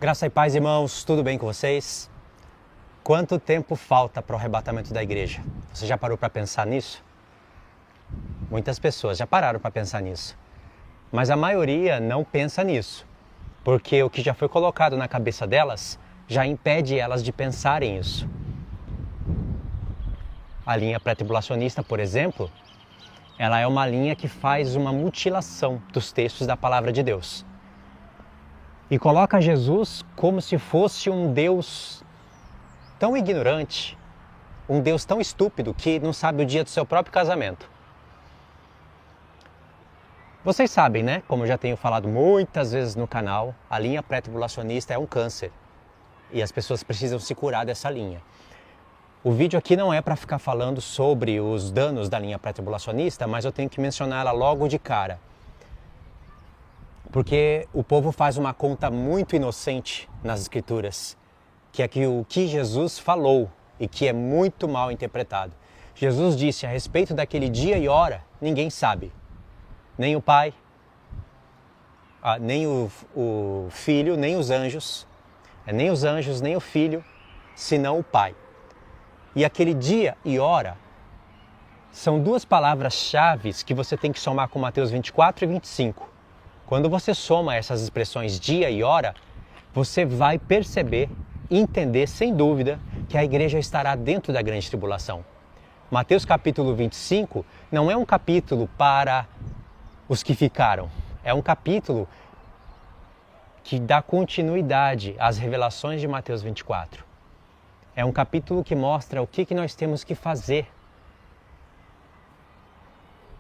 Graça e paz, irmãos, tudo bem com vocês? Quanto tempo falta para o arrebatamento da igreja? Você já parou para pensar nisso? Muitas pessoas já pararam para pensar nisso, mas a maioria não pensa nisso, porque o que já foi colocado na cabeça delas já impede elas de pensarem isso. A linha pré-tribulacionista, por exemplo, ela é uma linha que faz uma mutilação dos textos da palavra de Deus. E coloca Jesus como se fosse um Deus tão ignorante, um Deus tão estúpido que não sabe o dia do seu próprio casamento. Vocês sabem, né? Como eu já tenho falado muitas vezes no canal, a linha pré-tribulacionista é um câncer e as pessoas precisam se curar dessa linha. O vídeo aqui não é para ficar falando sobre os danos da linha pré-tribulacionista, mas eu tenho que mencionar ela logo de cara. Porque o povo faz uma conta muito inocente nas escrituras, que é que o que Jesus falou e que é muito mal interpretado. Jesus disse a respeito daquele dia e hora, ninguém sabe. Nem o Pai, nem o Filho, nem os anjos, nem o Filho, senão o Pai. E aquele dia e hora são duas palavras-chave que você tem que somar com Mateus 24 e 25. Quando você soma essas expressões dia e hora, você vai perceber, entender sem dúvida que a igreja estará dentro da grande tribulação. Mateus capítulo 25 não é um capítulo para os que ficaram, é um capítulo que dá continuidade às revelações de Mateus 24. É um capítulo que mostra o que nós temos que fazer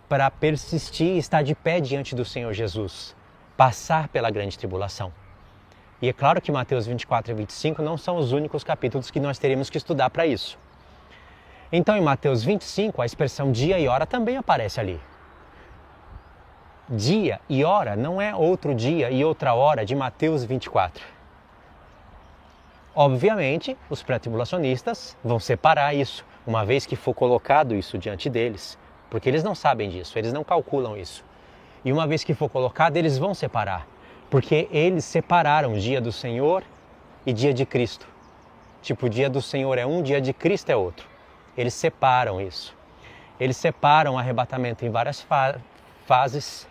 para persistir e estar de pé diante do Senhor Jesus, passar pela grande tribulação. E é claro que Mateus 24 e 25 não são os únicos capítulos que nós teremos que estudar para isso. Então em Mateus 25 a expressão dia e hora também aparece ali. Dia e hora não é outro dia e outra hora de Mateus 24. Obviamente, os pré-tribulacionistas vão separar isso, uma vez que for colocado isso diante deles, porque eles não sabem disso, eles não calculam isso. E uma vez que for colocado, eles vão separar, porque eles separaram dia do Senhor e dia de Cristo. Tipo, o dia do Senhor é um, dia de Cristo é outro. Eles separam isso. Eles separam o arrebatamento em várias fases.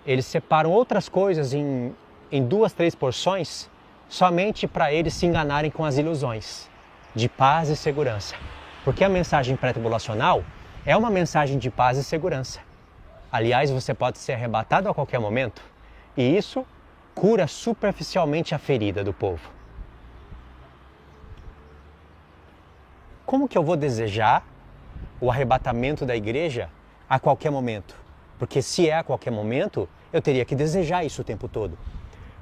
Eles separam outras coisas em 2, 3 porções, somente para eles se enganarem com as ilusões de paz e segurança. Porque a mensagem pré-tribulacional é uma mensagem de paz e segurança. Aliás, você pode ser arrebatado a qualquer momento, e isso cura superficialmente a ferida do povo. Como que eu vou desejar o arrebatamento da igreja a qualquer momento? Porque se é a qualquer momento, eu teria que desejar isso o tempo todo.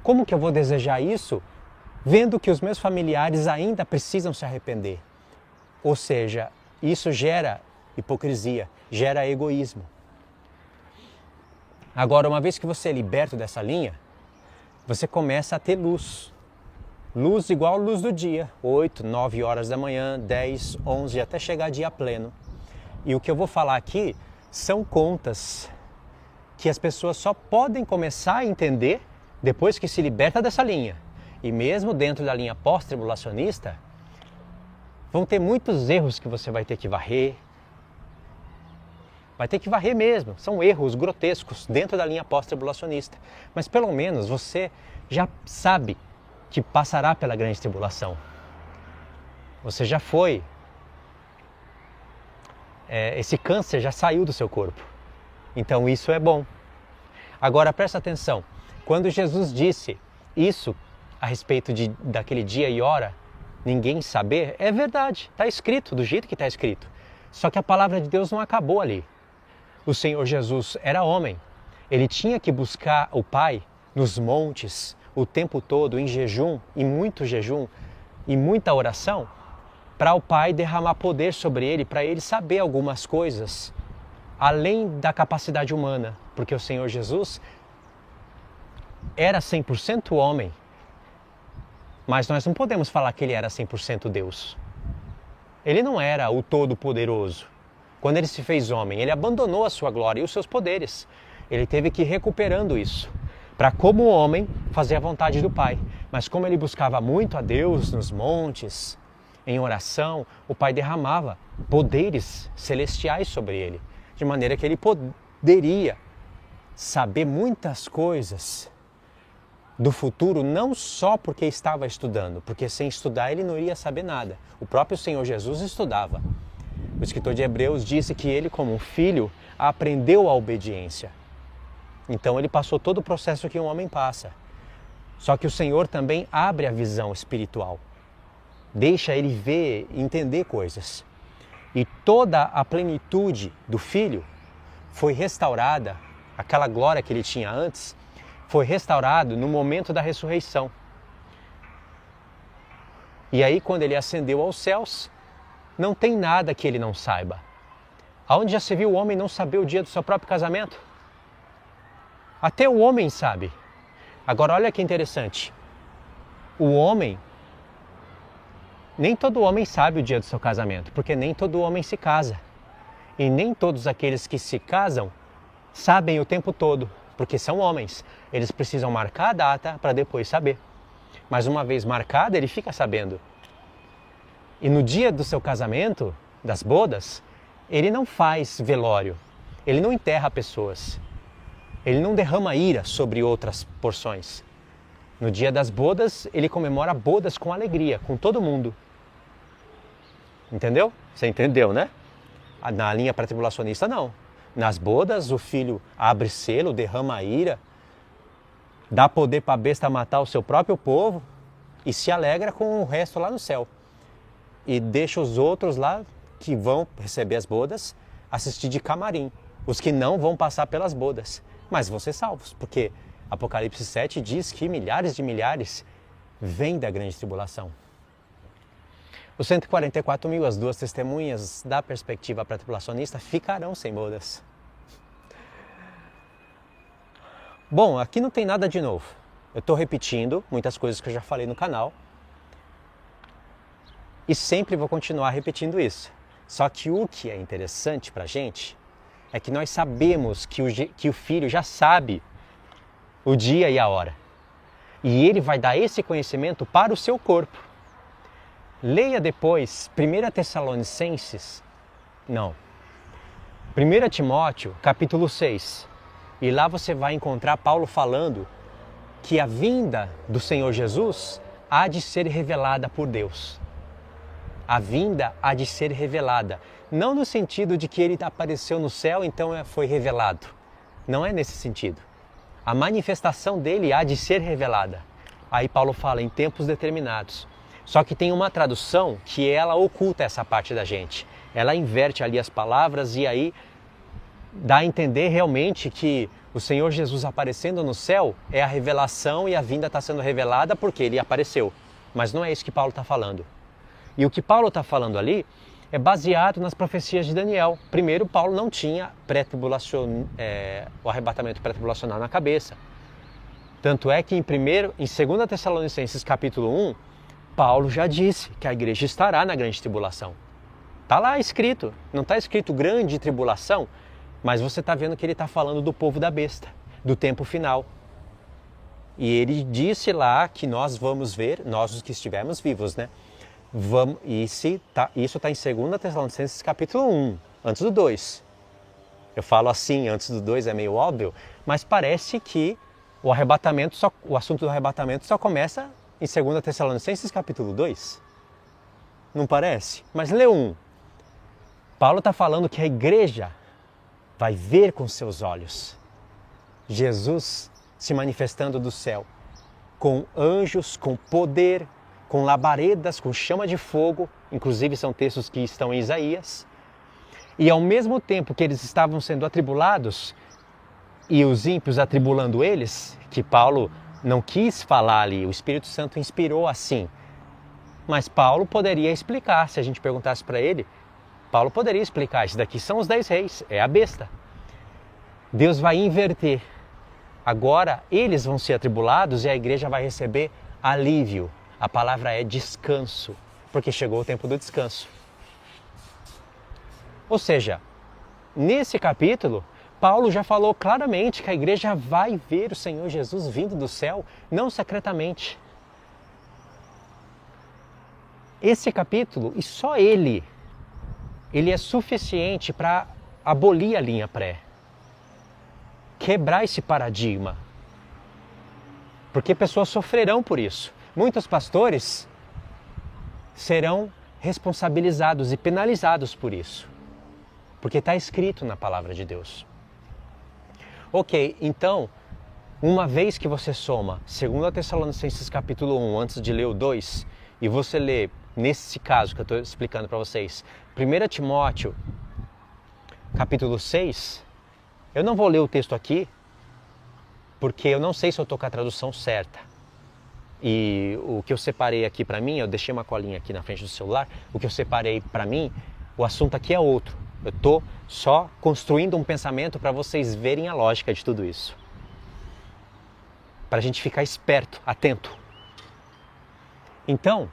Como que eu vou desejar isso vendo que os meus familiares ainda precisam se arrepender? Ou seja, isso gera hipocrisia, gera egoísmo. Agora, uma vez que você é liberto dessa linha, você começa a ter luz. Luz igual a luz do dia, 8, 9 horas da manhã, 10, 11, até chegar dia pleno. E o que eu vou falar aqui são contas que as pessoas só podem começar a entender depois que se liberta dessa linha. E mesmo dentro da linha pós-tribulacionista, vão ter muitos erros que você vai ter que varrer. Vai ter que varrer mesmo, são erros grotescos dentro da linha pós-tribulacionista. Mas pelo menos você já sabe que passará pela grande tribulação. Você já foi. Esse câncer já saiu do seu corpo. Então isso é bom. Agora presta atenção, quando Jesus disse isso a respeito daquele dia e hora, ninguém saber, é verdade, está escrito do jeito que está escrito. Só que a palavra de Deus não acabou ali. O Senhor Jesus era homem, ele tinha que buscar o Pai nos montes o tempo todo, em jejum e muita oração, para o Pai derramar poder sobre ele, para ele saber algumas coisas, além da capacidade humana, porque o Senhor Jesus era 100% homem, mas nós não podemos falar que ele era 100% Deus. Ele não era o Todo-Poderoso. Quando ele se fez homem, ele abandonou a sua glória e os seus poderes. Ele teve que ir recuperando isso. para, como homem, fazer a vontade do Pai. Mas como ele buscava muito a Deus nos montes, em oração, o Pai derramava poderes celestiais sobre ele, de maneira que ele poderia saber muitas coisas do futuro, não só porque estava estudando, porque sem estudar ele não iria saber nada. O próprio Senhor Jesus estudava. O escritor de Hebreus disse que ele, como um filho, aprendeu a obediência. Então ele passou todo o processo que um homem passa. Só que o Senhor também abre a visão espiritual. Deixa ele ver e entender coisas. E toda a plenitude do Filho foi restaurada, aquela glória que ele tinha antes, foi restaurado no momento da ressurreição. E aí, quando ele ascendeu aos céus, não tem nada que ele não saiba. Aonde já se viu o homem não saber o dia do seu próprio casamento? Até o homem sabe. Agora olha que interessante. O homem, nem todo homem sabe o dia do seu casamento, porque nem todo homem se casa. E nem todos aqueles que se casam sabem o tempo todo, porque são homens. Eles precisam marcar a data para depois saber. Mas uma vez marcada, ele fica sabendo. E no dia do seu casamento, das bodas, ele não faz velório, ele não enterra pessoas, ele não derrama ira sobre outras porções. No dia das bodas, ele comemora bodas com alegria, com todo mundo. Entendeu? Você entendeu, né? Na linha pré-tribulacionista, não. Nas bodas, o filho abre selo, derrama ira, dá poder para a besta matar o seu próprio povo e se alegra com o resto lá no céu. E deixa os outros lá, que vão receber as bodas, assistir de camarim. Os que não vão passar pelas bodas, mas vão ser salvos, porque Apocalipse 7 diz que milhares de milhares vêm da grande tribulação. Os 144 mil, as duas testemunhas da perspectiva pré-tribulacionista, ficarão sem bodas. Bom, aqui não tem nada de novo. Eu estou repetindo muitas coisas que eu já falei no canal. E sempre vou continuar repetindo isso. Só que o que é interessante para a gente é que nós sabemos que o Filho já sabe o dia e a hora. E ele vai dar esse conhecimento para o seu corpo. Leia depois 1 Tessalonicenses, não, 1 Timóteo, capítulo 6. E lá você vai encontrar Paulo falando que a vinda do Senhor Jesus há de ser revelada por Deus. A vinda há de ser revelada. Não no sentido de que ele apareceu no céu, então foi revelado. Não é nesse sentido. A manifestação dele há de ser revelada. Aí Paulo fala em tempos determinados. Só que tem uma tradução que ela oculta essa parte da gente. Ela inverte ali as palavras e aí dá a entender realmente que o Senhor Jesus aparecendo no céu é a revelação e a vinda está sendo revelada porque ele apareceu. Mas não é isso que Paulo está falando. E o que Paulo está falando ali é baseado nas profecias de Daniel. Primeiro, Paulo não tinha o arrebatamento pré-tribulacional na cabeça. Tanto é que em 2 Tessalonicenses capítulo 1, Paulo já disse que a igreja estará na grande tribulação. Está lá escrito, não está escrito grande tribulação, mas você está vendo que ele está falando do povo da besta, do tempo final. E ele disse lá que nós vamos ver, nós os que estivermos vivos, né? Isso está em 2 Tessalonicenses capítulo 1, antes do 2. Eu falo assim, antes do 2 é meio óbvio, mas parece que o assunto do arrebatamento só começa em 2 Tessalonicenses capítulo 2. Não parece? Mas lê 1. Paulo está falando que a igreja vai ver com seus olhos Jesus se manifestando do céu, com anjos, com poder, com labaredas, com chama de fogo, inclusive são textos que estão em Isaías. E ao mesmo tempo que eles estavam sendo atribulados, e os ímpios atribulando eles, que Paulo não quis falar ali, o Espírito Santo inspirou assim. Mas Paulo poderia explicar, se a gente perguntasse para ele, Paulo poderia explicar, isso daqui são os 10 reis, é a besta. Deus vai inverter. Agora eles vão ser atribulados e a igreja vai receber alívio. A palavra é descanso, porque chegou o tempo do descanso. Ou seja, nesse capítulo, Paulo já falou claramente que a igreja vai ver o Senhor Jesus vindo do céu, não secretamente. Esse capítulo, e só ele é suficiente para abolir a linha pré. Quebrar esse paradigma. Porque pessoas sofrerão por isso. Muitos pastores serão responsabilizados e penalizados por isso. Porque está escrito na palavra de Deus. Ok, então, uma vez que você soma 2 Tessalonicenses capítulo 1, antes de ler o 2, e você lê, nesse caso que eu estou explicando para vocês, 1 Timóteo capítulo 6, eu não vou ler o texto aqui, porque eu não sei se eu estou com a tradução certa. E o que eu separei aqui para mim, eu deixei uma colinha aqui na frente do celular, o que eu separei para mim, o assunto aqui é outro. Eu estou só construindo um pensamento para vocês verem a lógica de tudo isso. Para a gente ficar esperto, atento. Então,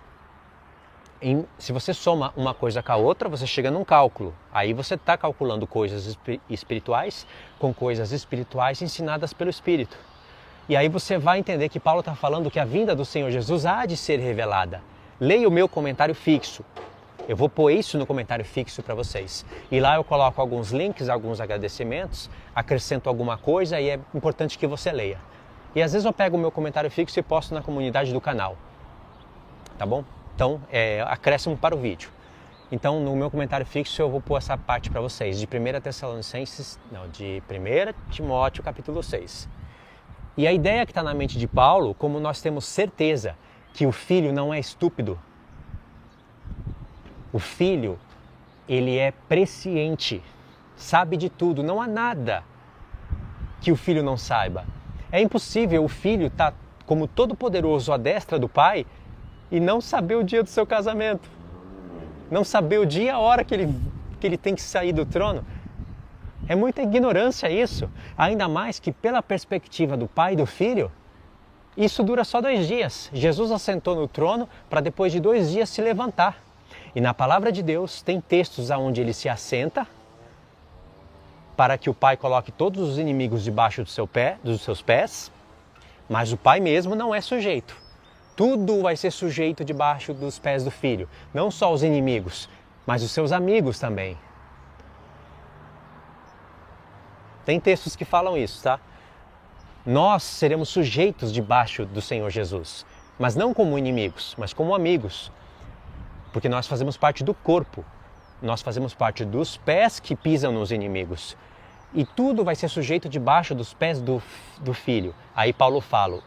se você soma uma coisa com a outra, você chega num cálculo. Aí você está calculando coisas espirituais com coisas espirituais ensinadas pelo Espírito. E aí você vai entender que Paulo está falando que a vinda do Senhor Jesus há de ser revelada. Leia o meu comentário fixo. Eu vou pôr isso no comentário fixo para vocês. E lá eu coloco alguns links, alguns agradecimentos, acrescento alguma coisa e é importante que você leia. E às vezes eu pego o meu comentário fixo e posto na comunidade do canal. Tá bom? Então, acréscimo para o vídeo. Então, no meu comentário fixo eu vou pôr essa parte para vocês, de 1 Timóteo capítulo 6. E a ideia que está na mente de Paulo, como nós temos certeza que o filho não é estúpido, o filho, ele é presciente, sabe de tudo, não há nada que o filho não saiba. É impossível o filho estar como todo poderoso à destra do pai e não saber o dia do seu casamento, não saber o dia e a hora que ele tem que sair do trono. É muita ignorância isso, ainda mais que pela perspectiva do pai e do filho, isso dura só 2 dias. Jesus assentou no trono para depois de 2 dias se levantar. E na palavra de Deus tem textos onde ele se assenta para que o pai coloque todos os inimigos debaixo dos seus pés, mas o pai mesmo não é sujeito. Tudo vai ser sujeito debaixo dos pés do filho, não só os inimigos, mas os seus amigos também. Tem textos que falam isso, tá? Nós seremos sujeitos debaixo do Senhor Jesus, mas não como inimigos, mas como amigos. Porque nós fazemos parte do corpo, nós fazemos parte dos pés que pisam nos inimigos. E tudo vai ser sujeito debaixo dos pés do filho. Aí Paulo fala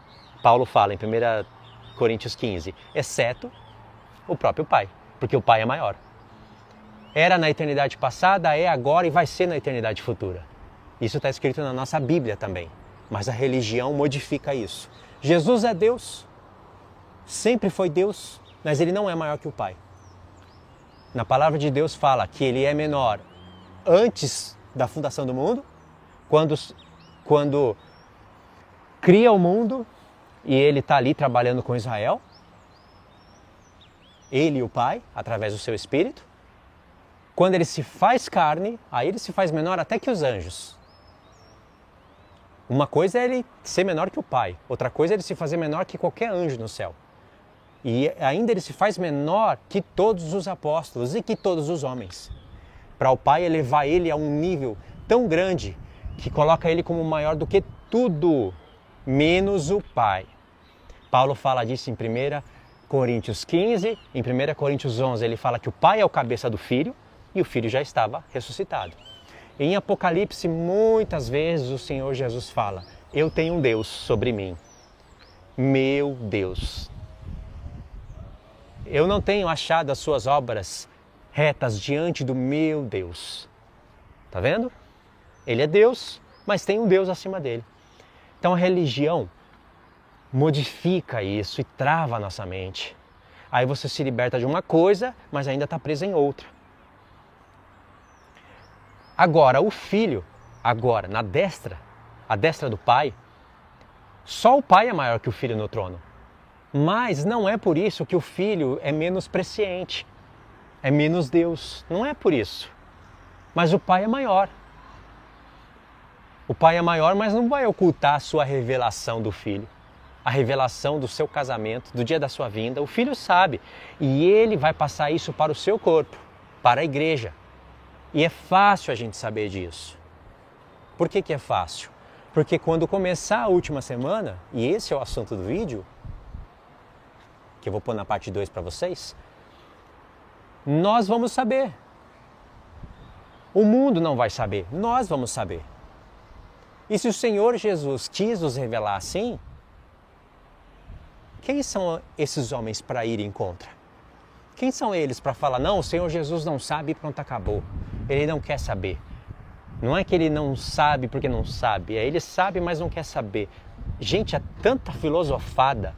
em 1 Coríntios 15, exceto o próprio pai, porque o pai é maior. Era na eternidade passada, é agora e vai ser na eternidade futura. Isso está escrito na nossa Bíblia também, mas a religião modifica isso. Jesus é Deus, sempre foi Deus, mas ele não é maior que o pai. Na palavra de Deus fala que ele é menor antes da fundação do mundo, quando cria o mundo e ele está ali trabalhando com Israel, ele e o pai, através do seu espírito. Quando ele se faz carne, aí ele se faz menor até que os anjos. Uma coisa é ele ser menor que o pai, outra coisa é ele se fazer menor que qualquer anjo no céu. E ainda ele se faz menor que todos os apóstolos e que todos os homens. Para o pai elevar ele a um nível tão grande que coloca ele como maior do que tudo, menos o pai. Paulo fala disso em 1 Coríntios 15, em 1 Coríntios 11 ele fala que o pai é o cabeça do filho e o filho já estava ressuscitado. Em Apocalipse muitas vezes o Senhor Jesus fala, eu tenho um Deus sobre mim, meu Deus. Eu não tenho achado as suas obras retas diante do meu Deus. Tá vendo? Ele é Deus, mas tem um Deus acima dele. Então a religião modifica isso e trava a nossa mente. Aí você se liberta de uma coisa, mas ainda está preso em outra. Agora, o filho, na destra, a destra do pai, só o pai é maior que o filho no trono. Mas não é por isso que o filho é menos presciente, é menos Deus. Não é por isso. Mas o pai é maior. O Pai é maior, mas não vai ocultar a sua revelação do Filho, a revelação do seu casamento, do dia da sua vinda. O Filho sabe e Ele vai passar isso para o seu corpo, para a igreja. E é fácil a gente saber disso. Por que que é fácil? Porque quando começar a última semana, e esse é o assunto do vídeo, que eu vou pôr na parte 2 para vocês, nós vamos saber. O mundo não vai saber, nós vamos saber. E se o Senhor Jesus quis nos revelar assim, quem são esses homens para ir em contra? Quem são eles para falar, não, o Senhor Jesus não sabe e pronto, acabou. Ele não quer saber. Não é que ele não sabe porque não sabe, é ele sabe, mas não quer saber. Gente, é tanta filosofada,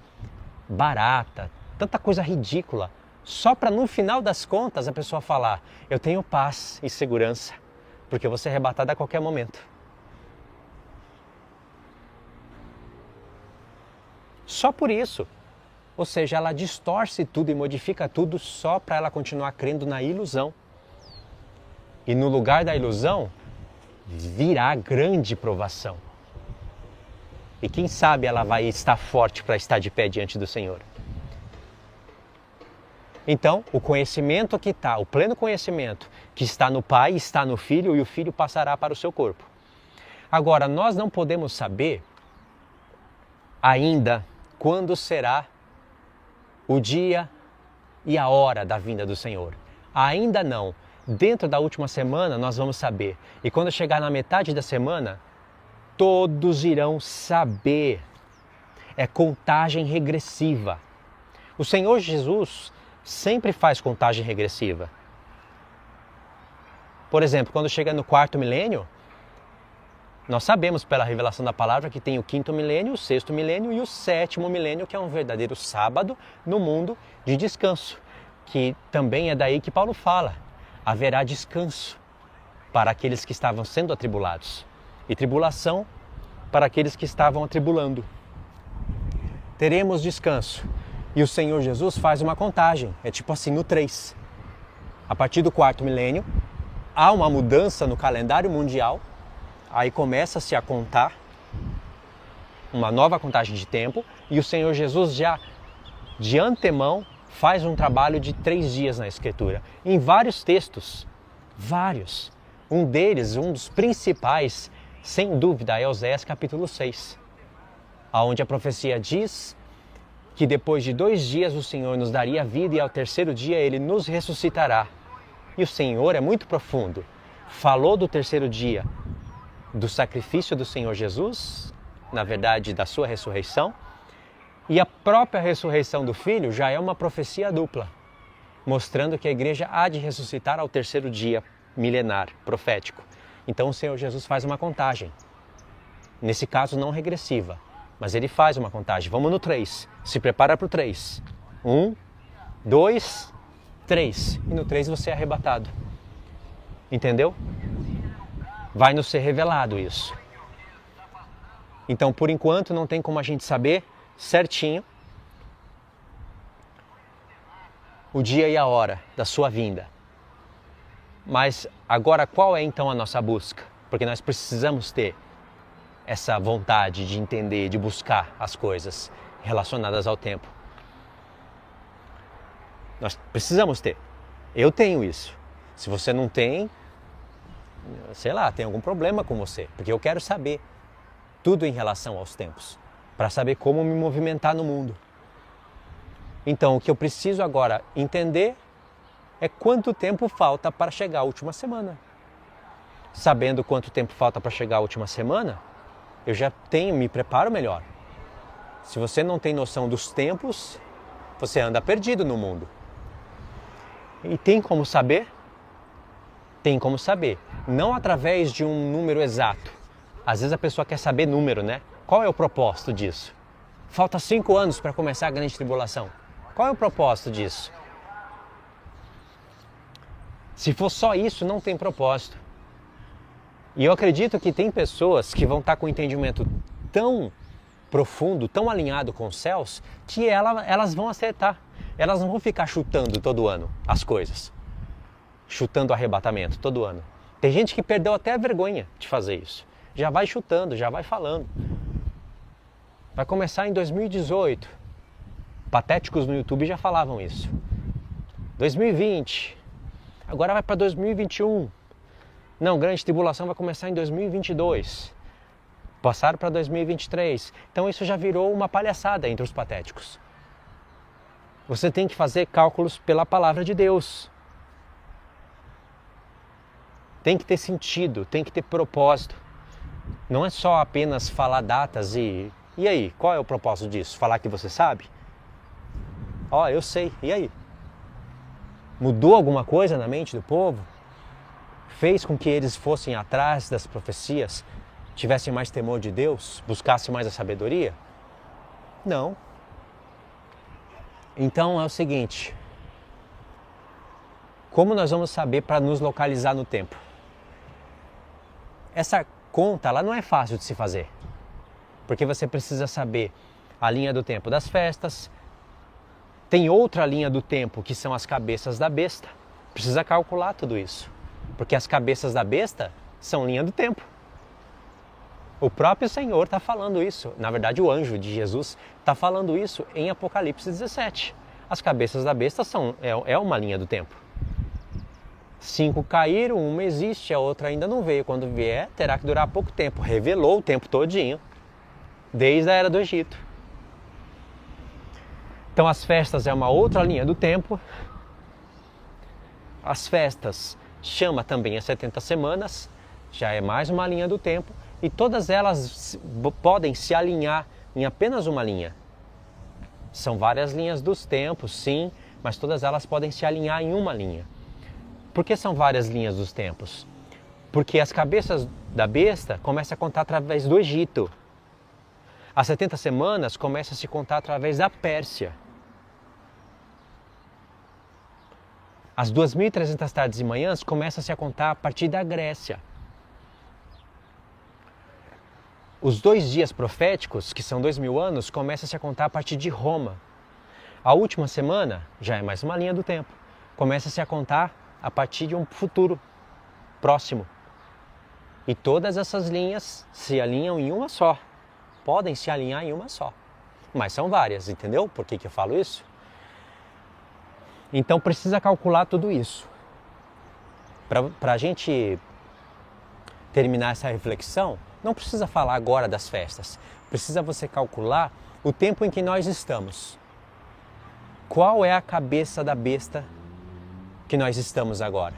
barata, tanta coisa ridícula, só para no final das contas a pessoa falar, eu tenho paz e segurança, porque eu vou ser arrebatada a qualquer momento. Só por isso. Ou seja, ela distorce tudo e modifica tudo só para ela continuar crendo na ilusão. E no lugar da ilusão, virá grande provação. E quem sabe ela vai estar forte para estar de pé diante do Senhor. Então, o conhecimento que está, o pleno conhecimento que está no Pai, está no Filho e o Filho passará para o seu corpo. Agora, nós não podemos saber ainda quando será o dia e a hora da vinda do Senhor. Ainda não. Dentro da última semana nós vamos saber. E quando chegar na metade da semana, todos irão saber. É contagem regressiva. O Senhor Jesus sempre faz contagem regressiva. Por exemplo, quando chega no 4º milênio, nós sabemos pela revelação da palavra que tem o 5º milênio, o 6º milênio e o 7º milênio, que é um verdadeiro sábado no mundo de descanso, que também é daí que Paulo fala. Haverá descanso para aqueles que estavam sendo atribulados e tribulação para aqueles que estavam atribulando. Teremos descanso. E o Senhor Jesus faz uma contagem, é tipo assim, no 3. A partir do 4º milênio, há uma mudança no calendário mundial. Aí começa-se a contar uma nova contagem de tempo e o Senhor Jesus já de antemão faz um trabalho de 3 dias na Escritura, em vários textos, vários. Um deles, um dos principais, sem dúvida, é Oséias capítulo 6, onde a profecia diz que depois de 2 dias o Senhor nos daria vida e ao 3º dia Ele nos ressuscitará. E o Senhor é muito profundo, falou do 3º dia, do sacrifício do Senhor Jesus, na verdade da sua ressurreição, e a própria ressurreição do Filho já é uma profecia dupla, mostrando que a igreja há de ressuscitar ao 3º dia milenar, profético. Então o Senhor Jesus faz uma contagem, nesse caso não regressiva, mas ele faz uma contagem. Vamos no 3, se prepara para o 3. 1, 2, 3, e no 3 você é arrebatado. Entendeu? Vai nos ser revelado isso. Então, por enquanto, não tem como a gente saber certinho o dia e a hora da sua vinda. Mas agora, qual é então a nossa busca? Porque nós precisamos ter essa vontade de entender, de buscar as coisas relacionadas ao tempo. Nós precisamos ter. Eu tenho isso. Se você não tem, sei lá, tem algum problema com você, porque eu quero saber tudo em relação aos tempos, para saber como me movimentar no mundo. Então, o que eu preciso agora entender é quanto tempo falta para chegar a última semana. Sabendo quanto tempo falta para chegar a última semana, eu já me preparo melhor. Se você não tem noção dos tempos, você anda perdido no mundo. E tem como saber? Tem como saber. Não através de um número exato. Às vezes a pessoa quer saber número, né? Qual é o propósito disso? Falta 5 anos para começar a grande tribulação. Qual é o propósito disso? Se for só isso, não tem propósito. E eu acredito que tem pessoas que vão estar com um entendimento tão profundo, tão alinhado com os céus, que elas vão acertar. Elas não vão ficar chutando todo ano as coisas. Chutando arrebatamento todo ano. Tem gente que perdeu até a vergonha de fazer isso. Já vai chutando, já vai falando. Vai começar em 2018. Patéticos no YouTube já falavam isso. 2020. Agora vai para 2021. Não, grande tribulação vai começar em 2022. Passaram para 2023. Então isso já virou uma palhaçada entre os patéticos. Você tem que fazer cálculos pela palavra de Deus. Tem que ter sentido, tem que ter propósito. Não é só apenas falar datas e aí, qual é o propósito disso? Falar que você sabe? Ó, eu sei, e aí? Mudou alguma coisa na mente do povo? Fez com que eles fossem atrás das profecias? Tivessem mais temor de Deus? Buscassem mais a sabedoria? Não. Então é o seguinte, como nós vamos saber para nos localizar no tempo? Essa conta ela não é fácil de se fazer, porque você precisa saber a linha do tempo das festas, tem outra linha do tempo que são as cabeças da besta, precisa calcular tudo isso, porque as cabeças da besta são linha do tempo. O próprio Senhor está falando isso, na verdade o anjo de Jesus está falando isso em Apocalipse 17. As cabeças da besta é uma linha do tempo. 5 caíram, uma existe, a outra ainda não veio. Quando vier, terá que durar pouco tempo. Revelou o tempo todinho, desde a era do Egito. Então as festas é uma outra linha do tempo. As festas chama também as 70 semanas, já é mais uma linha do tempo. E todas elas podem se alinhar em apenas uma linha. São várias linhas dos tempos, sim, mas todas elas podem se alinhar em uma linha. Por que são várias linhas dos tempos? Porque as cabeças da besta começam a contar através do Egito. As 70 semanas começam a se contar através da Pérsia. As 2.300 tardes e manhãs começam a se contar a partir da Grécia. Os 2 dias proféticos, que são 2.000 anos, começam a se contar a partir de Roma. A última semana, já é mais uma linha do tempo, começa a se contar a partir de um futuro próximo. E todas essas linhas se alinham em uma só. Podem se alinhar em uma só. Mas são várias, entendeu? Por que eu falo isso? Então precisa calcular tudo isso. Para a gente terminar essa reflexão, não precisa falar agora das festas. Precisa você calcular o tempo em que nós estamos. Qual é a cabeça da besta que nós estamos agora?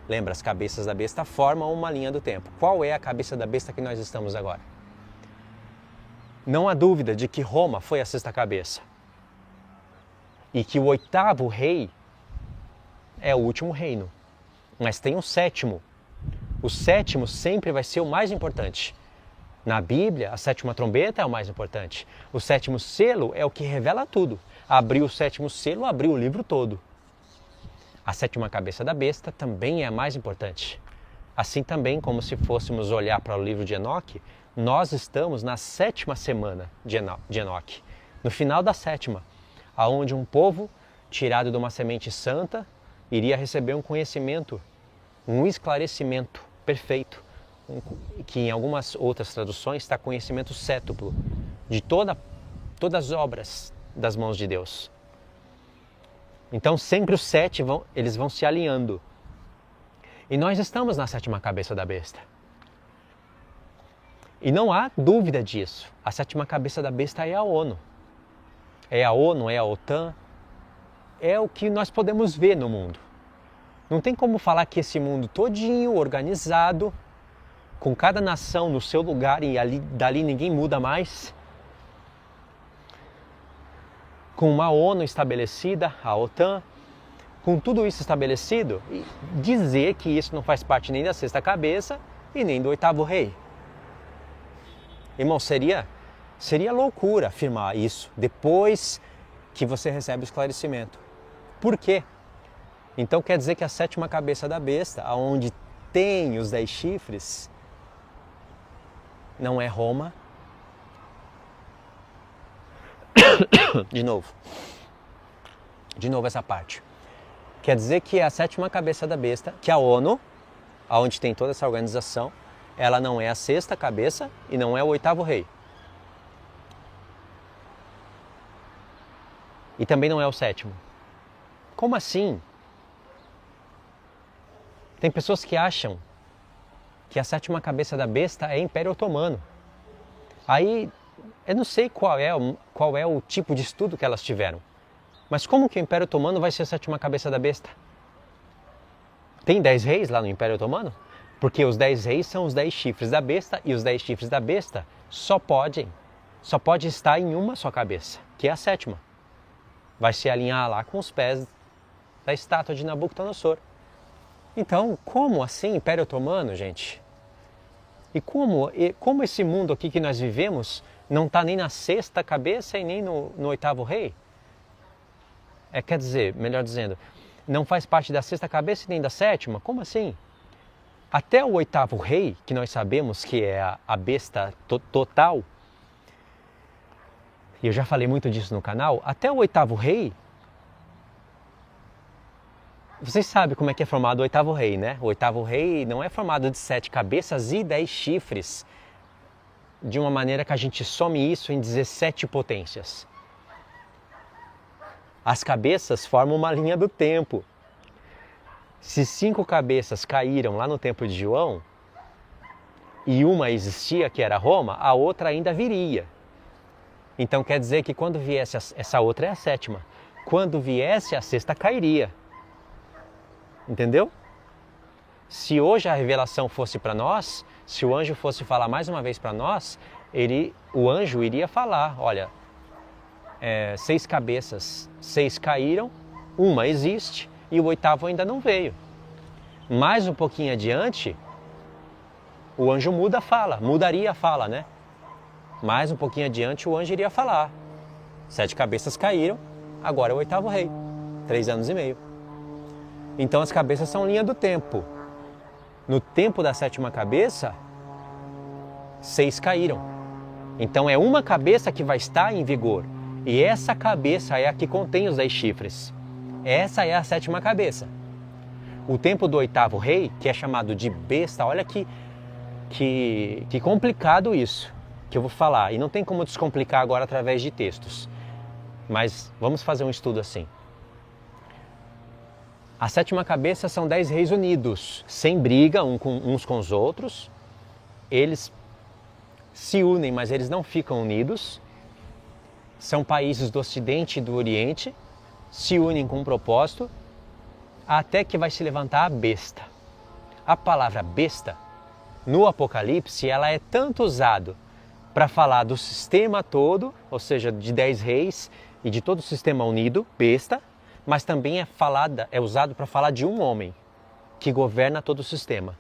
Lembra, as cabeças da besta formam uma linha do tempo. Qual é a cabeça da besta que nós estamos agora? Não há dúvida de que Roma foi a 6ª cabeça. E que o 8º rei é o último reino. Mas tem um 7º. O 7º sempre vai ser o mais importante. Na Bíblia, a 7ª trombeta é o mais importante. O 7º selo é o que revela tudo. Abriu o 7º selo, abriu o livro todo. A 7ª cabeça da besta também é a mais importante. Assim também, como se fôssemos olhar para o livro de Enoque, nós estamos na 7ª semana de Enoque. No final da 7ª, aonde um povo, tirado de uma semente santa, iria receber um conhecimento, um esclarecimento perfeito, que em algumas outras traduções está conhecimento cétuplo de todas as obras das mãos de Deus. Então sempre os 7 eles vão se alinhando. E nós estamos na 7ª cabeça da besta. E não há dúvida disso. A 7ª cabeça da besta é a ONU. É a ONU, é a OTAN. É o que nós podemos ver no mundo. Não tem como falar que esse mundo todinho, organizado, com cada nação no seu lugar e dali ninguém muda mais, com uma ONU estabelecida, a OTAN, com tudo isso estabelecido, e dizer que isso não faz parte nem da 6ª cabeça e nem do 8º rei. Irmão, seria loucura afirmar isso depois que você recebe o esclarecimento. Por quê? Então quer dizer que a 7ª cabeça da besta, onde tem os 10 chifres, não é Roma? De novo essa parte. Quer dizer que a 7ª cabeça da besta, que é a ONU, onde tem toda essa organização, ela não é a sexta cabeça e não é o oitavo rei. E também não é o sétimo. Como assim? Tem pessoas que acham que a sétima cabeça da besta é Império Otomano. Aí, eu não sei qual é o tipo de estudo que elas tiveram. Mas como que o Império Otomano vai ser a sétima cabeça da besta? Tem 10 reis lá no Império Otomano? Porque os 10 reis são os 10 chifres da besta, e os 10 chifres da besta só pode estar em uma só cabeça, que é a sétima. Vai se alinhar lá com os pés da estátua de Nabucodonosor. Então, como assim Império Otomano, gente? E como esse mundo aqui que nós vivemos não está nem na sexta cabeça e nem no oitavo rei? Quer dizer, melhor dizendo, não faz parte da sexta cabeça e nem da sétima? Como assim? Até o oitavo rei, que nós sabemos que é a besta total, e eu já falei muito disso no canal, até o oitavo rei, vocês sabem como é que é formado o oitavo rei, né? O oitavo rei não é formado de 7 cabeças e 10 chifres, de uma maneira que a gente some isso em 17 potências. As cabeças formam uma linha do tempo. Se 5 cabeças caíram lá no tempo de João, e uma existia, que era Roma, a outra ainda viria. Então quer dizer que quando viesse, essa outra é a sétima, quando viesse a sexta cairia. Entendeu? Se hoje a revelação fosse para nós, se o anjo fosse falar mais uma vez para nós, o anjo iria falar, olha, 6 cabeças, 6 caíram, uma existe e o oitavo ainda não veio. Mais um pouquinho adiante, o anjo mudaria a fala, né? Mais um pouquinho adiante o anjo iria falar, 7 cabeças caíram, agora é o oitavo rei, 3 anos e meio. Então as cabeças são linha do tempo. No tempo da sétima cabeça, 6 caíram. Então é uma cabeça que vai estar em vigor. E essa cabeça é a que contém os 10 chifres. Essa é a sétima cabeça. O tempo do oitavo rei, que é chamado de besta, olha que complicado isso que eu vou falar. E não tem como descomplicar agora através de textos. Mas vamos fazer um estudo assim. A sétima cabeça são 10 reis unidos, sem briga uns com os outros. Eles se unem, mas eles não ficam unidos. São países do Ocidente e do Oriente, se unem com um propósito, até que vai se levantar a besta. A palavra besta, no Apocalipse, ela é tanto usada para falar do sistema todo, ou seja, de 10 reis e de todo o sistema unido, besta, mas também é usado para falar de um homem que governa todo o sistema.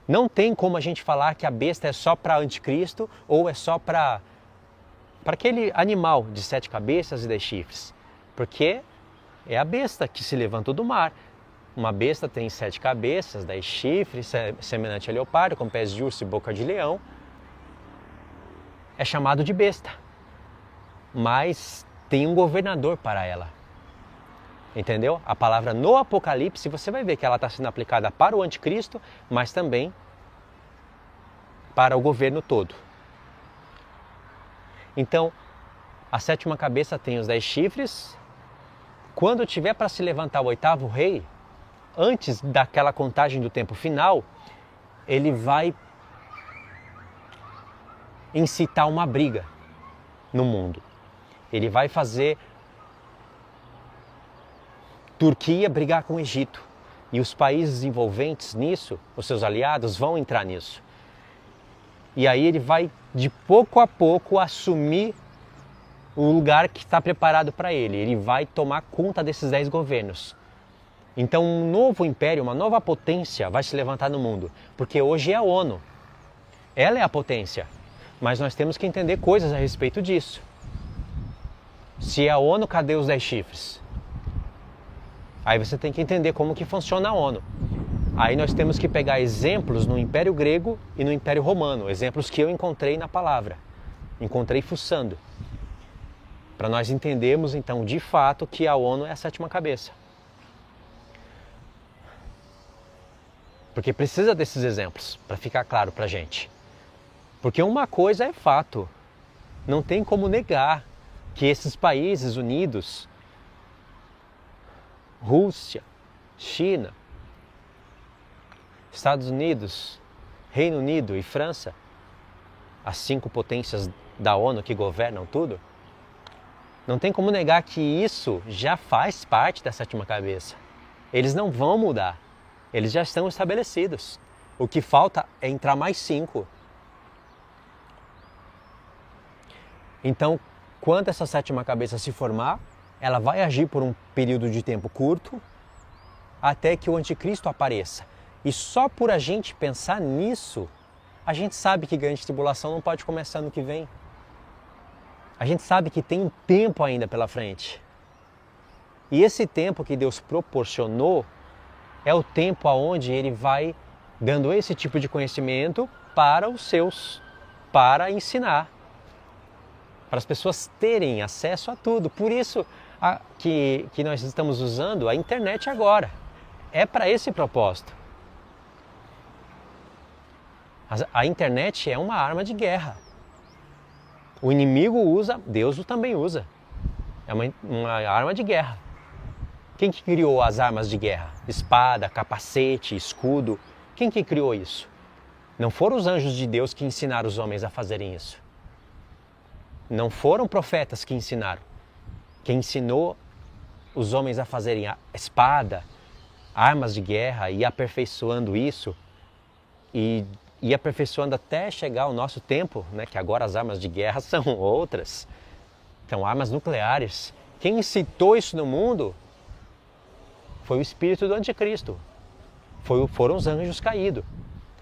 Não tem como a gente falar que a besta é só para anticristo ou é só para aquele animal de 7 cabeças e 10 chifres, porque é a besta que se levantou do mar. Uma besta tem 7 cabeças, 10 chifres, semelhante a leopardo, com pés de urso e boca de leão. É chamado de besta, mas tem um governador para ela. Entendeu? A palavra no Apocalipse, você vai ver que ela está sendo aplicada para o anticristo, mas também para o governo todo. Então, a sétima cabeça tem os 10 chifres. Quando tiver para se levantar o oitavo rei, antes daquela contagem do tempo final, ele vai incitar uma briga no mundo. Ele vai fazer Turquia brigar com o Egito. E os países envolventes nisso, os seus aliados, vão entrar nisso. E aí ele vai, de pouco a pouco, assumir o lugar que está preparado para ele. Ele vai tomar conta desses 10 governos. Então um novo império, uma nova potência vai se levantar no mundo. Porque hoje é a ONU. Ela é a potência. Mas nós temos que entender coisas a respeito disso. Se é a ONU, cadê os 10 chifres? Aí você tem que entender como que funciona a ONU. Aí nós temos que pegar exemplos no Império Grego e no Império Romano, exemplos que eu encontrei na palavra, encontrei fuçando, para nós entendermos então de fato que a ONU é a sétima cabeça. Porque precisa desses exemplos para ficar claro para a gente. Porque uma coisa é fato, não tem como negar que esses países unidos, Rússia, China, Estados Unidos, Reino Unido e França, as 5 potências da ONU que governam tudo, não tem como negar que isso já faz parte da sétima cabeça. Eles não vão mudar, eles já estão estabelecidos. O que falta é entrar mais 5. Então, quando essa sétima cabeça se formar, ela vai agir por um período de tempo curto, até que o anticristo apareça. E só por a gente pensar nisso, a gente sabe que grande tribulação não pode começar no que vem. A gente sabe que tem um tempo ainda pela frente. E esse tempo que Deus proporcionou é o tempo onde Ele vai dando esse tipo de conhecimento para os seus, para ensinar, para as pessoas terem acesso a tudo. Por isso que nós estamos usando a internet agora. É para esse propósito. A internet é uma arma de guerra. O inimigo usa, Deus também usa. É uma arma de guerra. Quem que criou as armas de guerra? Espada, capacete, escudo. Quem que criou isso? Não foram os anjos de Deus que ensinaram os homens a fazerem isso. Não foram profetas que ensinaram. Quem ensinou os homens a fazerem a espada, armas de guerra e aperfeiçoando isso e aperfeiçoando até chegar ao nosso tempo, né, que agora as armas de guerra são outras, são armas nucleares. Quem incitou isso no mundo foi o espírito do anticristo, foram os anjos caídos.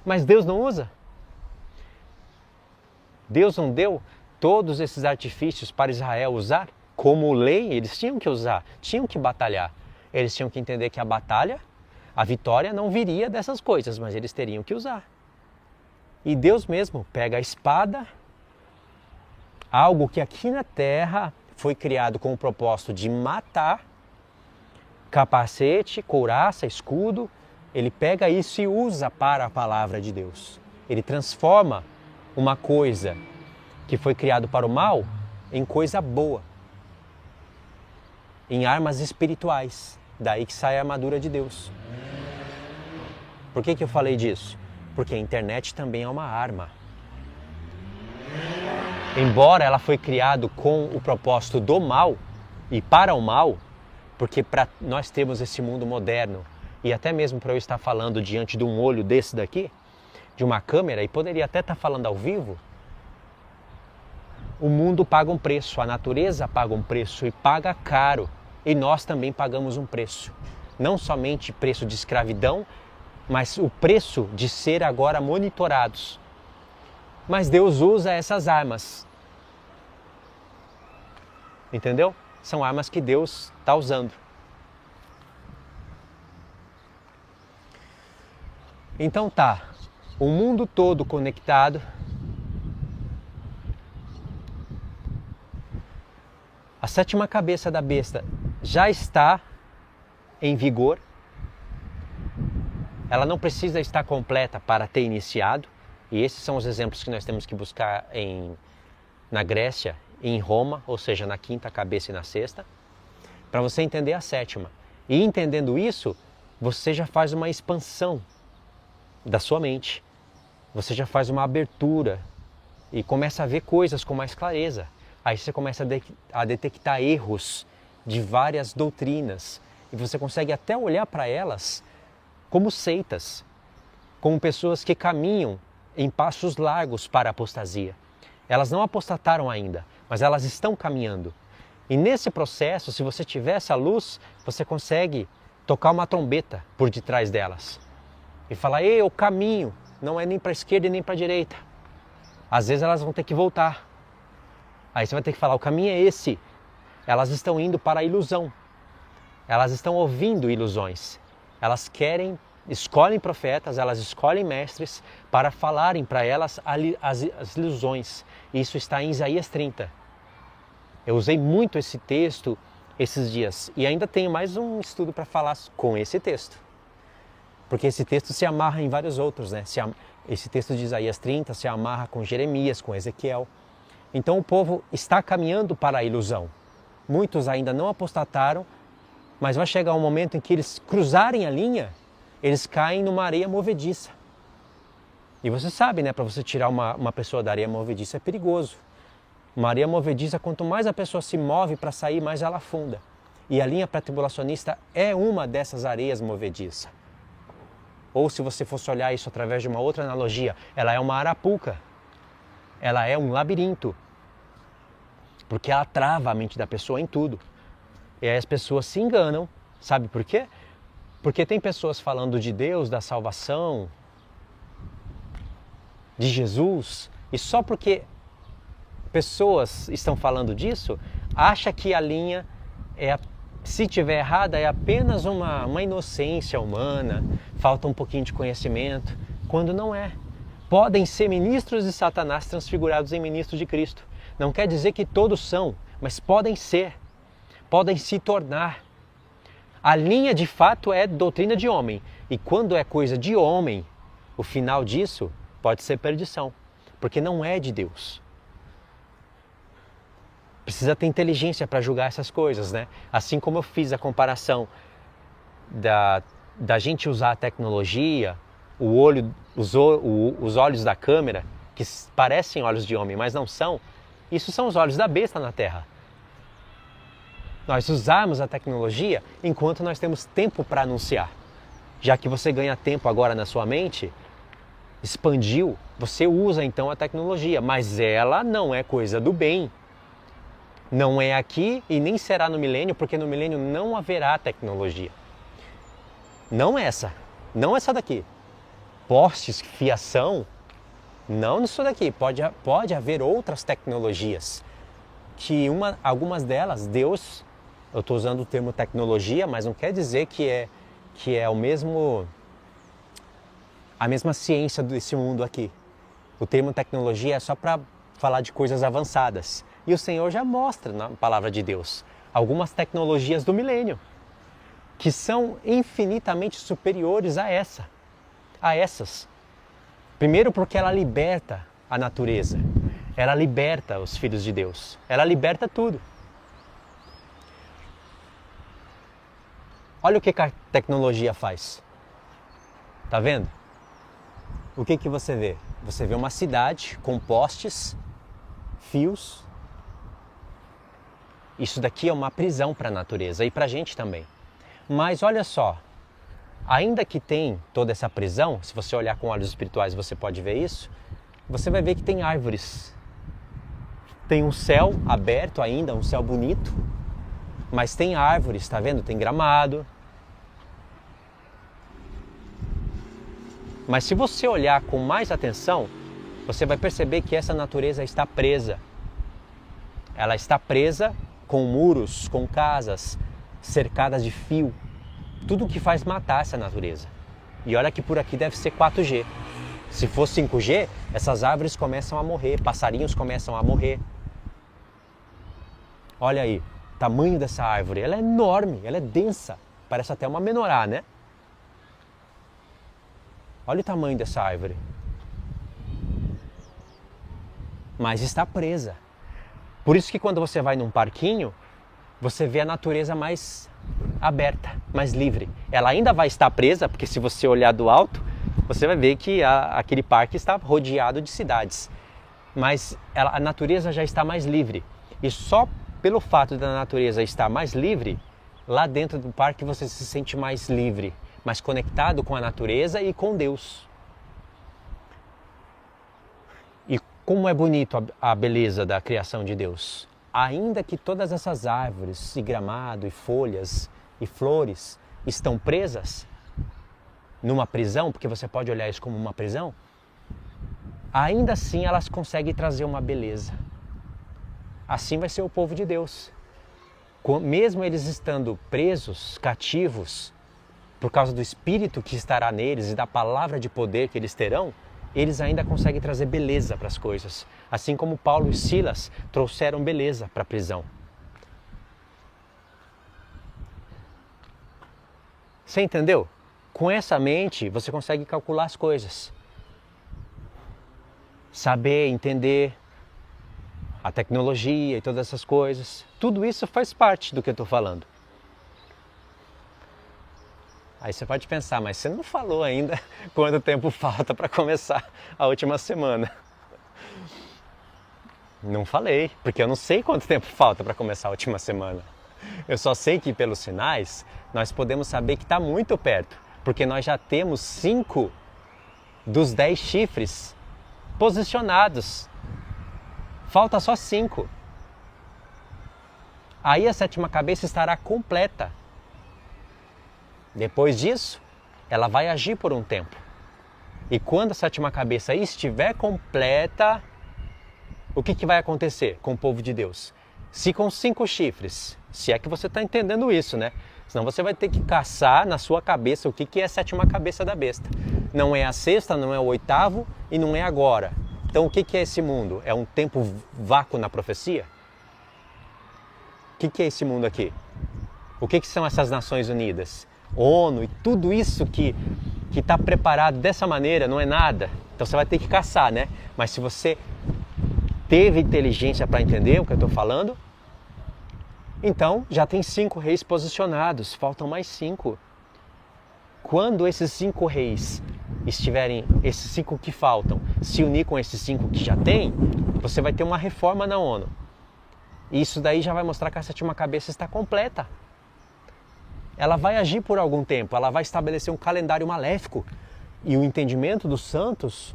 Mas Deus não usa. Deus não deu todos esses artifícios para Israel usar? Como lei, eles tinham que usar, tinham que batalhar. Eles tinham que entender que a vitória não viria dessas coisas, mas eles teriam que usar. E Deus mesmo pega a espada, algo que aqui na terra foi criado com o propósito de matar, capacete, couraça, escudo, ele pega isso e usa para a palavra de Deus. Ele transforma uma coisa que foi criado para o mal em coisa boa, em armas espirituais. Daí que sai a armadura de Deus. Por que eu falei disso? Porque a internet também é uma arma. Embora ela foi criada com o propósito do mal e para o mal, porque para nós termos esse mundo moderno, e até mesmo para eu estar falando diante de um olho desse daqui, de uma câmera, e poderia até estar falando ao vivo, o mundo paga um preço, a natureza paga um preço e paga caro. E nós também pagamos um preço. Não somente preço de escravidão, mas o preço de ser agora monitorados. Mas Deus usa essas armas. Entendeu? São armas que Deus está usando. Então tá, o mundo todo conectado. A sétima cabeça da besta já está em vigor. Ela não precisa estar completa para ter iniciado. E esses são os exemplos que nós temos que buscar na Grécia e em Roma, ou seja, na quinta cabeça e na sexta, para você entender a sétima. E entendendo isso, você já faz uma expansão da sua mente. Você já faz uma abertura e começa a ver coisas com mais clareza. Aí você começa a detectar erros de várias doutrinas e você consegue até olhar para elas como seitas, como pessoas que caminham em passos largos para a apostasia. Elas não apostataram ainda, mas elas estão caminhando. E nesse processo, se você tiver essa luz, você consegue tocar uma trombeta por detrás delas e falar: ei, o caminho não é nem para a esquerda e nem para a direita. Às vezes elas vão ter que voltar. Aí você vai ter que falar: o caminho é esse. Elas estão indo para a ilusão. Elas estão ouvindo ilusões. Elas escolhem profetas, elas escolhem mestres para falarem para elas as ilusões. Isso está em Isaías 30. Eu usei muito esse texto esses dias e ainda tenho mais um estudo para falar com esse texto. Porque esse texto se amarra em vários outros, né? Esse texto de Isaías 30 se amarra com Jeremias, com Ezequiel. Então o povo está caminhando para a ilusão. Muitos ainda não apostataram, mas vai chegar um momento em que eles cruzarem a linha, eles caem numa areia movediça. E você sabe, né? Para você tirar uma pessoa da areia movediça é perigoso. Uma areia movediça, quanto mais a pessoa se move para sair, mais ela afunda. E a linha pré-tribulacionista é uma dessas areias movediças. Ou se você fosse olhar isso através de uma outra analogia, ela é uma arapuca. Ela é um labirinto. Porque ela trava a mente da pessoa em tudo. E aí as pessoas se enganam. Sabe por quê? Porque tem pessoas falando de Deus, da salvação, de Jesus, e só porque pessoas estão falando disso, acha que a linha se tiver errada, é apenas uma inocência humana, falta um pouquinho de conhecimento, quando não é. Podem ser ministros de Satanás transfigurados em ministros de Cristo. Não quer dizer que todos são, mas podem ser, podem se tornar. A linha de fato é doutrina de homem, e quando é coisa de homem, o final disso pode ser perdição, porque não é de Deus. Precisa ter inteligência para julgar essas coisas, né? Assim como eu fiz a comparação da gente usar a tecnologia, os olhos da câmera, que parecem olhos de homem, mas não são, isso são os olhos da besta na Terra. Nós usamos a tecnologia enquanto nós temos tempo para anunciar. Já que você ganha tempo agora na sua mente, expandiu, você usa então a tecnologia, mas ela não é coisa do bem. Não é aqui e nem será no milênio, porque no milênio não haverá tecnologia. Não essa daqui. Postes, fiação, não isso daqui. Pode haver outras tecnologias, que algumas delas, Deus, eu estou usando o termo tecnologia, mas não quer dizer que é a mesma ciência desse mundo aqui. O termo tecnologia é só para falar de coisas avançadas. E o Senhor já mostra na palavra de Deus algumas tecnologias do milênio que são infinitamente superiores a essas. Primeiro porque ela liberta a natureza, ela liberta os filhos de Deus, ela liberta tudo. Olha o que a tecnologia faz. Tá vendo? O que você vê? Você vê uma cidade com postes, fios. Isso daqui é uma prisão para a natureza e para a gente também. Mas olha só, ainda que tem toda essa prisão, se você olhar com olhos espirituais você pode ver isso, você vai ver que tem árvores. Tem um céu aberto ainda, um céu bonito, mas tem árvores, tá vendo? Tem gramado. Mas se você olhar com mais atenção, você vai perceber que essa natureza está presa. Ela está presa com muros, com casas, cercadas de fio. Tudo que faz matar essa natureza. E olha que por aqui deve ser 4G. Se for 5G, essas árvores começam a morrer, passarinhos começam a morrer. Olha aí, o tamanho dessa árvore. Ela é enorme, ela é densa. Parece até uma menorá, né? Olha o tamanho dessa árvore. Mas está presa. Por isso que quando você vai num parquinho, você vê a natureza mais aberta, mais livre. Ela ainda vai estar presa, porque se você olhar do alto, você vai ver que aquele parque está rodeado de cidades. Mas a natureza já está mais livre. E só pelo fato da natureza estar mais livre, lá dentro do parque você se sente mais livre, mais conectado com a natureza e com Deus. E como é bonito a beleza da criação de Deus. Ainda que todas essas árvores, e gramado, e folhas, e flores estão presas numa prisão, porque você pode olhar isso como uma prisão, ainda assim elas conseguem trazer uma beleza. Assim vai ser o povo de Deus. Mesmo eles estando presos, cativos, por causa do Espírito que estará neles e da palavra de poder que eles terão, eles ainda conseguem trazer beleza para as coisas. Assim como Paulo e Silas trouxeram beleza para a prisão. Você entendeu? Com essa mente, você consegue calcular as coisas. Saber, entender a tecnologia e todas essas coisas. Tudo isso faz parte do que eu estou falando. Aí você pode pensar, mas você não falou ainda quanto tempo falta para começar a última semana. Não falei, porque eu não sei quanto tempo falta para começar a última semana. Eu só sei que pelos sinais nós podemos saber que está muito perto, porque nós já temos 5 dos 10 chifres posicionados. Falta só 5. Aí a 7ª cabeça estará completa. Depois disso, ela vai agir por um tempo. E quando a 7ª cabeça estiver completa, o que vai acontecer com o povo de Deus? Se com 5 chifres, se é que você está entendendo isso, né? Senão você vai ter que caçar na sua cabeça o que é a 7ª cabeça da besta. Não é a 6ª, não é o 8º e não é agora. Então o que é esse mundo? É um tempo vácuo na profecia? O que é esse mundo aqui? O que são essas Nações Unidas? ONU e tudo isso que está preparado dessa maneira não é nada. Então você vai ter que caçar, né? Mas se você teve inteligência para entender o que eu estou falando, então já tem 5 reis posicionados, faltam mais 5. Quando esses 5 reis estiverem, esses 5 que faltam, se unir com esses 5 que já tem, você vai ter uma reforma na ONU. E isso daí já vai mostrar que a 7ª cabeça está completa. Ela vai agir por algum tempo, ela vai estabelecer um calendário maléfico e o entendimento dos santos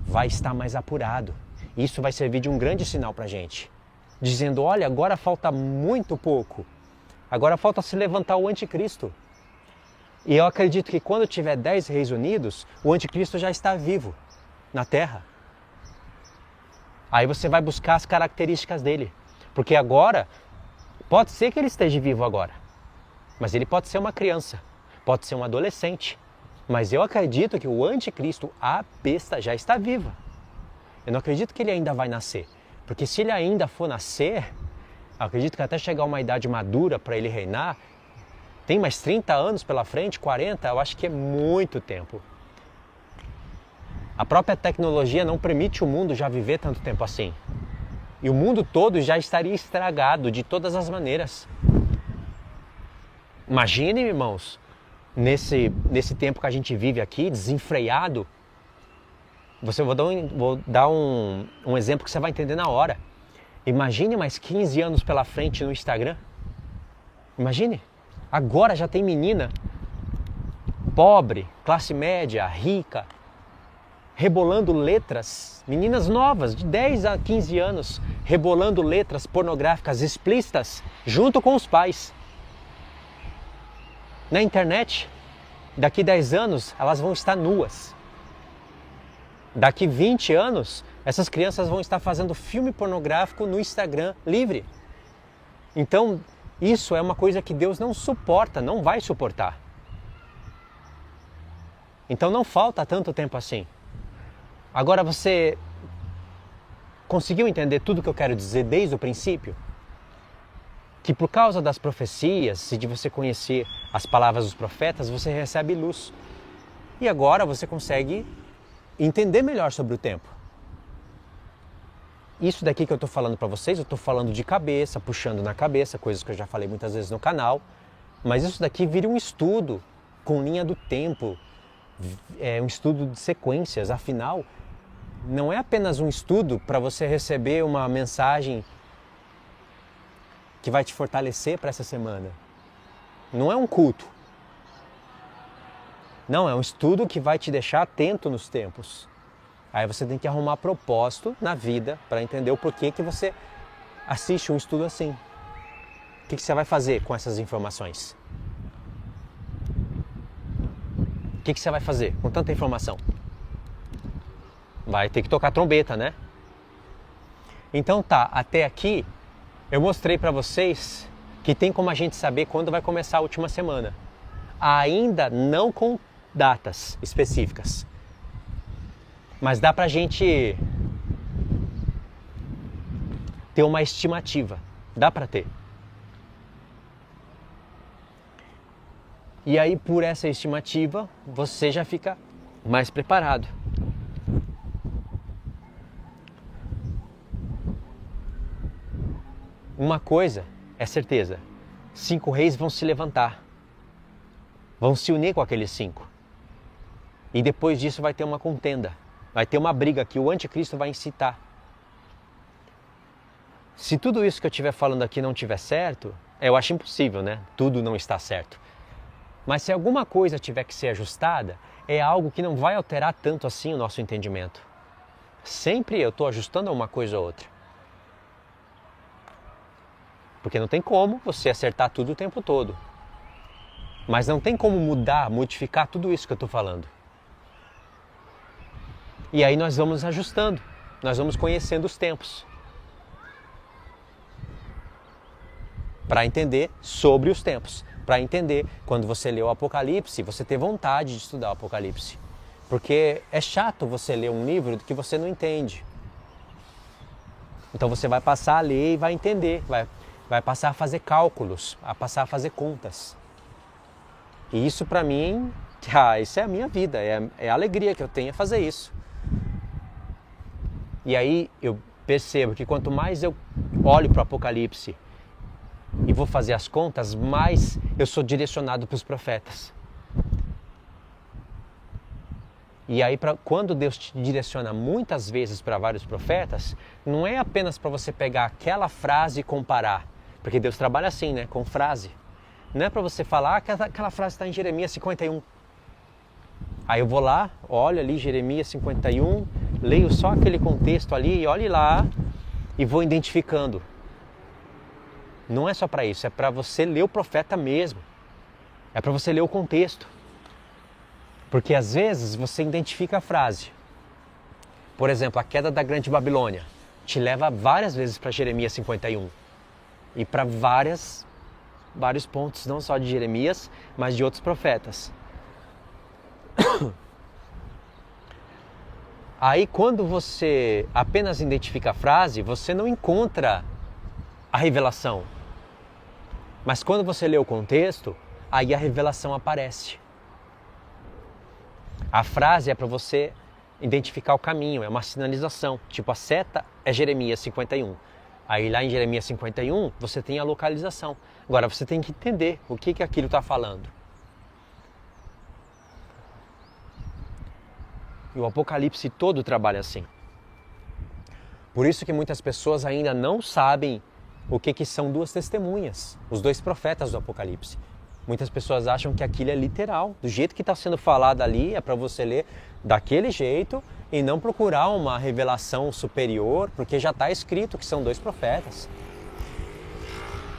vai estar mais apurado. Isso vai servir de um grande sinal para a gente, dizendo, olha, agora falta muito pouco, agora falta se levantar o anticristo. E eu acredito que quando tiver 10 reis unidos, o anticristo já está vivo na terra. Aí você vai buscar as características dele, porque agora, pode ser que ele esteja vivo agora, mas ele pode ser uma criança, pode ser um adolescente. Mas eu acredito que o anticristo, a besta, já está viva. Eu não acredito que ele ainda vai nascer. Porque se ele ainda for nascer, eu acredito que até chegar uma idade madura para ele reinar, tem mais 30 anos pela frente, 40, eu acho que é muito tempo. A própria tecnologia não permite o mundo já viver tanto tempo assim. E o mundo todo já estaria estragado de todas as maneiras. Imaginem, irmãos, nesse tempo que a gente vive aqui, desenfreado, vou dar um exemplo que você vai entender na hora. Imagine mais 15 anos pela frente no Instagram. Imagine, agora já tem menina pobre, classe média, rica, rebolando letras, meninas novas, de 10 a 15 anos, rebolando letras pornográficas explícitas junto com os pais. Na internet, daqui 10 anos, elas vão estar nuas. Daqui 20 anos, essas crianças vão estar fazendo filme pornográfico no Instagram livre. Então, isso é uma coisa que Deus não suporta, não vai suportar. Então não falta tanto tempo assim. Agora você conseguiu entender tudo o que eu quero dizer desde o princípio? Que por causa das profecias e de você conhecer as palavras dos profetas, você recebe luz. E agora você consegue entender melhor sobre o tempo. Isso daqui que eu estou falando para vocês, eu estou falando de cabeça, puxando na cabeça, coisas que eu já falei muitas vezes no canal. Mas isso daqui vira um estudo com linha do tempo, um estudo de sequências. Afinal, não é apenas um estudo para você receber uma mensagem que vai te fortalecer para essa semana. Não é um culto. Não, é um estudo que vai te deixar atento nos tempos. Aí você tem que arrumar propósito na vida para entender o porquê que você assiste um estudo assim. O que você vai fazer com essas informações? O que você vai fazer com tanta informação? Vai ter que tocar trombeta, né? Então tá, até aqui eu mostrei para vocês que tem como a gente saber quando vai começar a última semana. Ainda não com datas específicas. Mas dá pra gente ter uma estimativa. Dá pra ter. E aí, por essa estimativa, você já fica mais preparado. Uma coisa é certeza, 5 reis vão se levantar, vão se unir com aqueles 5. E depois disso vai ter uma contenda, vai ter uma briga que o anticristo vai incitar. Se tudo isso que eu estiver falando aqui não estiver certo, eu acho impossível, né? Tudo não está certo. Mas se alguma coisa tiver que ser ajustada, é algo que não vai alterar tanto assim o nosso entendimento. Sempre eu estou ajustando uma coisa ou outra. Porque não tem como você acertar tudo o tempo todo. Mas não tem como mudar, modificar tudo isso que eu estou falando. E aí nós vamos ajustando, nós vamos conhecendo os tempos. Para entender sobre os tempos. Para entender, quando você lê o Apocalipse, você ter vontade de estudar o Apocalipse. Porque é chato você ler um livro que você não entende. Então você vai passar a ler e vai entender, vai passar a fazer cálculos, a passar a fazer contas. E isso para mim, isso é a minha vida, é a alegria que eu tenho a fazer isso. E aí eu percebo que quanto mais eu olho para o Apocalipse e vou fazer as contas, mais eu sou direcionado para os profetas. E aí, quando Deus te direciona muitas vezes para vários profetas, não é apenas para você pegar aquela frase e comparar. Porque Deus trabalha assim, né? Com frase. Não é para você falar que aquela frase está em Jeremias 51. Aí eu vou lá, olho ali Jeremias 51, leio só aquele contexto ali e olho lá e vou identificando. Não é só para isso, é para você ler o profeta mesmo. É para você ler o contexto. Porque às vezes você identifica a frase. Por exemplo, a queda da Grande Babilônia te leva várias vezes para Jeremias 51. E para vários pontos, não só de Jeremias, mas de outros profetas. Aí quando você apenas identifica a frase, você não encontra a revelação. Mas quando você lê o contexto, aí a revelação aparece. A frase é para você identificar o caminho, é uma sinalização. Tipo, a seta é Jeremias 51. Aí lá em Jeremias 51, você tem a localização. Agora você tem que entender o que aquilo está falando. E o Apocalipse todo trabalha assim. Por isso que muitas pessoas ainda não sabem o que são 2 testemunhas, os 2 profetas do Apocalipse. Muitas pessoas acham que aquilo é literal, do jeito que está sendo falado ali, é para você ler daquele jeito e não procurar uma revelação superior, porque já está escrito que são 2 profetas.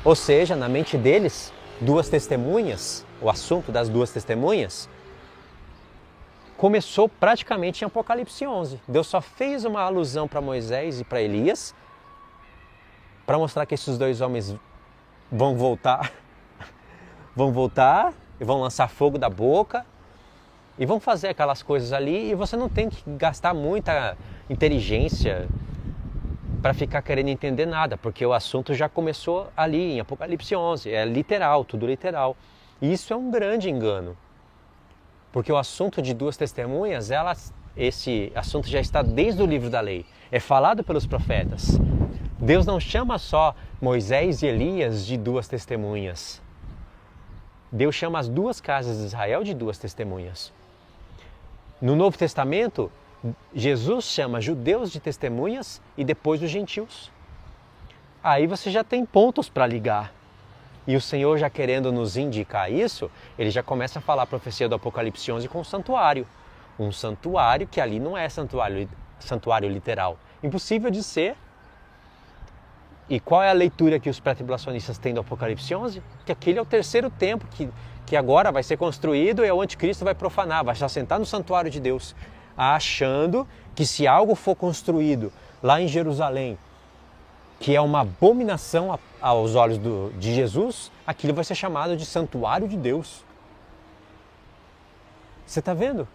Ou seja, na mente deles, 2 testemunhas, o assunto das 2 testemunhas, começou praticamente em Apocalipse 11. Deus só fez uma alusão para Moisés e para Elias, para mostrar que esses 2 homens vão voltar e vão lançar fogo da boca e vão fazer aquelas coisas ali, e você não tem que gastar muita inteligência para ficar querendo entender nada, porque o assunto já começou ali em Apocalipse 11, é literal, tudo literal. E isso é um grande engano, porque o assunto de 2 testemunhas, esse assunto já está desde o livro da lei, é falado pelos profetas. Deus não chama só Moisés e Elias de 2 testemunhas. Deus chama as 2 casas de Israel de 2 testemunhas. No Novo Testamento, Jesus chama judeus de testemunhas e depois os gentios. Aí você já tem pontos para ligar. E o Senhor, já querendo nos indicar isso, ele já começa a falar a profecia do Apocalipse 11 com um santuário. Um santuário que ali não é santuário literal. Impossível de ser. E qual é a leitura que os pré-tribulacionistas têm do Apocalipse 11? Que aquele é o 3º templo que agora vai ser construído e o anticristo vai profanar, vai se assentar no santuário de Deus, achando que se algo for construído lá em Jerusalém, que é uma abominação aos olhos de Jesus, aquilo vai ser chamado de santuário de Deus. Você está vendo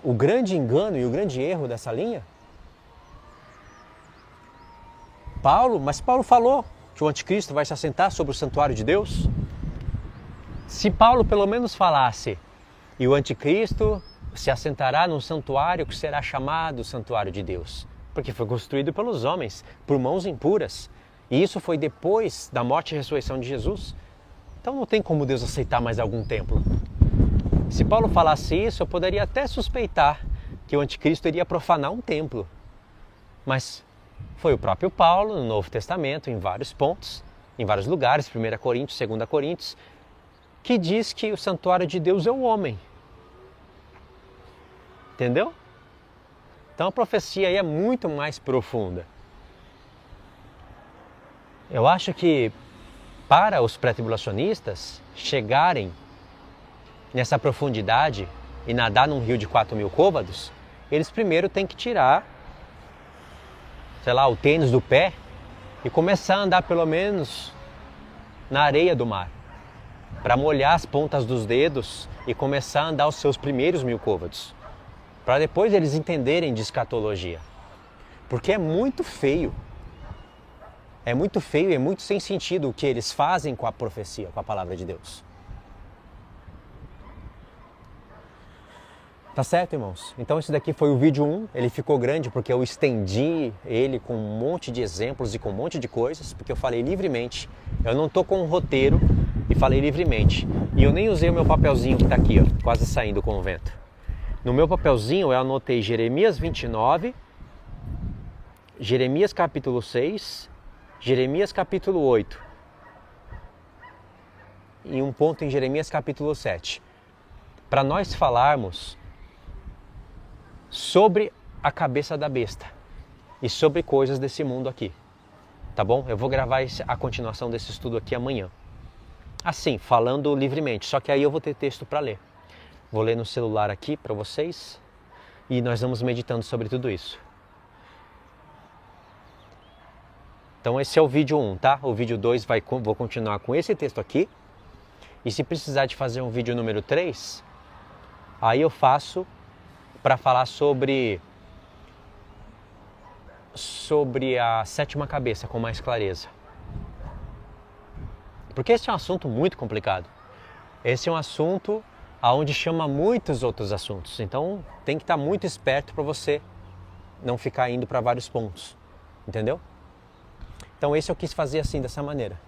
o grande engano e o grande erro dessa linha? Mas Paulo falou que o anticristo vai se assentar sobre o santuário de Deus. Se Paulo pelo menos falasse, e o anticristo se assentará num santuário que será chamado Santuário de Deus, porque foi construído pelos homens, por mãos impuras, e isso foi depois da morte e ressurreição de Jesus. Então não tem como Deus aceitar mais algum templo. Se Paulo falasse isso, eu poderia até suspeitar que o anticristo iria profanar um templo. Mas foi o próprio Paulo, no Novo Testamento, em vários pontos, em vários lugares, 1 Coríntios, 2 Coríntios, que diz que o santuário de Deus é o homem. Entendeu? Então a profecia aí é muito mais profunda. Eu acho que para os pré-tribulacionistas chegarem nessa profundidade e nadar num rio de 4.000 côvados, eles primeiro têm que tirar, sei lá, o tênis do pé e começar a andar pelo menos na areia do mar, para molhar as pontas dos dedos e começar a andar os seus primeiros 1.000 côvados, para depois eles entenderem de escatologia, porque é muito feio e é muito sem sentido o que eles fazem com a profecia, com a palavra de Deus. Tá certo, irmãos? Então esse daqui foi o vídeo 1, ele ficou grande porque eu estendi ele com um monte de exemplos e com um monte de coisas, porque eu falei livremente, eu não tô com um roteiro e falei livremente. E eu nem usei o meu papelzinho que tá aqui, ó, quase saindo com o vento. No meu papelzinho eu anotei Jeremias 29, Jeremias capítulo 6, Jeremias capítulo 8 e um ponto em Jeremias capítulo 7. Para nós falarmos sobre a cabeça da besta e sobre coisas desse mundo aqui, tá bom? Eu vou gravar a continuação desse estudo aqui amanhã. Assim, falando livremente, só que aí eu vou ter texto para ler. Vou ler no celular aqui para vocês e nós vamos meditando sobre tudo isso. Então esse é o vídeo 1, tá? O vídeo 2 vou continuar com esse texto aqui. E se precisar de fazer um vídeo número 3, aí eu faço para falar sobre a sétima cabeça com mais clareza. Porque esse é um assunto muito complicado. Esse é um assunto onde chama muitos outros assuntos. Então tem que estar muito esperto para você não ficar indo para vários pontos. Entendeu? Então esse eu quis fazer assim, dessa maneira.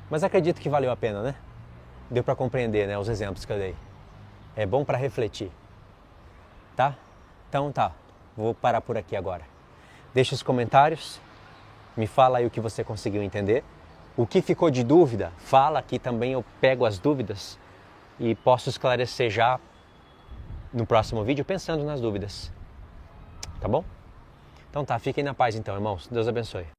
Mas acredito que valeu a pena, né? Deu para compreender, né, os exemplos que eu dei. É bom para refletir. Tá? Então tá. Vou parar por aqui agora. Deixa os comentários. Me fala aí o que você conseguiu entender. O que ficou de dúvida, fala aqui também, eu pego as dúvidas e posso esclarecer já no próximo vídeo pensando nas dúvidas. Tá bom? Então tá, fiquem na paz então, irmãos. Deus abençoe.